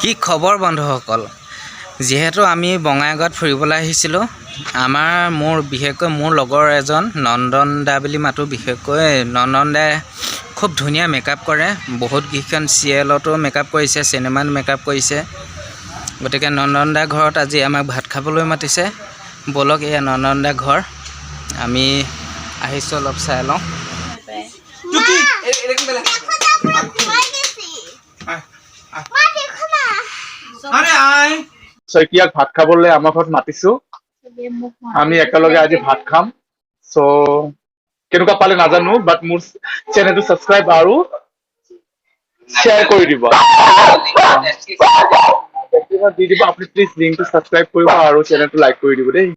কি খবৰ বন্ধুসকল যেহেতু আমি বঙাইগাঁৱত ফুৰিবলৈ আহিছিলোঁ মোৰ বিশেষকৈ মোৰ লগৰ এজন নন্দন দা বুলি মাতো বিশেষকৈ নন্দন দাই খুব ধুনীয়া মেকআপ কৰে বহুত কিখন সিৰিয়েলতো মেকআপ কৰিছে সিনেমাত মেকআপ কৰিছে গতিকে নন্দন দা ঘৰত আজি আমাক ভাত খাবলৈ মাতিছে বলক এয়া নন্দন দা ঘৰ আমি আহিছো অলপ চাই লওঁ শইকীয়াক ভাত খাবলৈ আমাৰ ঘৰত মাতিছো আমি একেলগে আজি ভাত খাম সো কেনেকুৱা পালে নাজানো বাট মোৰ চেনেলটো সাবস্ক্ৰাইব আৰু শ্বেয়াৰ কৰি দিব দি দিব আপুনি প্লিজ লিংকটো সাবস্ক্ৰাইব কৰিব আৰু চেনেলটো লাইক কৰি দিব দেই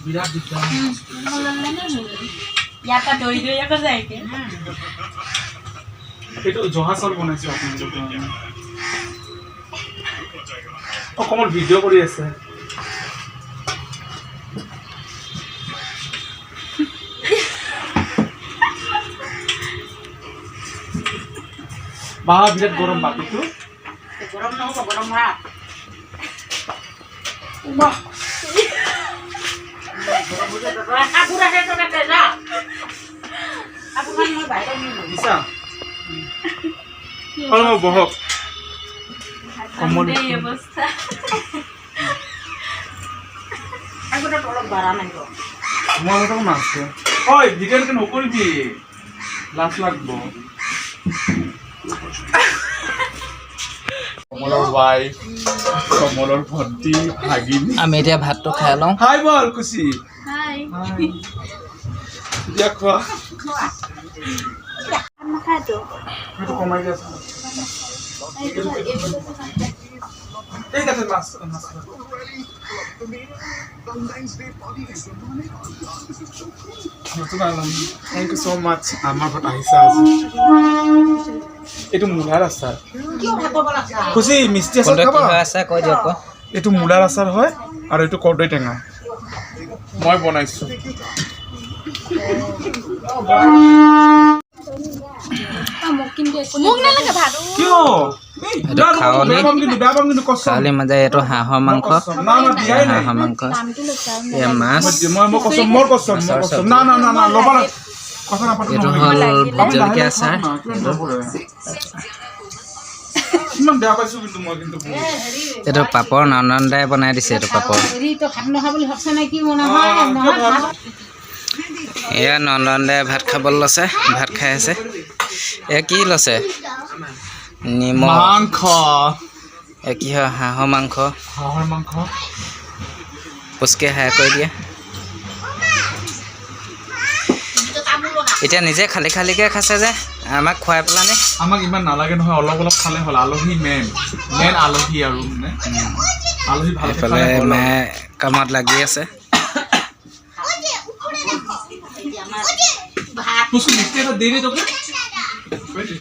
বিৰাট দিগদাৰ ইয়াটা দই দই আকৌ যায় কে এইটো জহা চাউল বনাইছো আপোনালোকে অকমান ভিডিঅ' কৰি আছে বাহ বিৰাট গৰম বাতিটো গৰম নহব গৰম ভাত বাহ গৰম বুঝে তো কাপুরা হে তো বেতে যা আপুখান মই বাইরে নিয়ে দিছা অলপ বহক কমন এই অবস্থা আগটা অলপ বাড়া নাই গো মই মত মাছছে ওই ভিডিও কেন নকৰিবি লাজ লাগব কমলৰ ওয়াইফ কমলৰ ভন্টি ভাগিনী আমি এতিয়া ভাতটো খাই লওঁ হাই বল কুছি হাই দিয়া খোৱা আমি খাই তো সেইটো কমাই দিয়া এই দেখে মাছ থ্যাংক ইউ সো মাচ আমাৰ ঘৰত আহিছা আজি এইটো মূলাৰ আচাৰ খুচি মিষ্টি আচাৰ খাবা আছে কৈ দিয়ক ক এইটো মূলাৰ আচাৰ হয় আৰু এইটো কৰ্দৈ টেঙা মই বনাইছো মোক নালাগে ভাত কিয় খালি মাজে এইটো হাঁহৰ মাংস হাঁহৰ মাংস এয়া মাছ এইটো হ'ল ভোট জলকীয়া আচাৰ এইটো পাপৰ নন্দন দাই বনাই দিছে এইটো পাপৰ এয়া নন্দন দাই ভাত খাবলৈ লৈছে ভাত খাই আছে এয়া কি লৈছে নিমখ মাংস কি হয় হাঁহৰ মাংস পুচকে হাই কৰি দিয়ে এতিয়া নিজে খালি খালিকৈ খাইছে যে আমাক খুৱাই পেলানি আমাক ইমান নালাগে নহয় অলপ অলপ খালে হ'ল আলহী মেইন আলহী আৰু আলহী ভাল এইফালে মায়ে কামত লাগি আছে उसको मिस्टी का दे दे तो क्या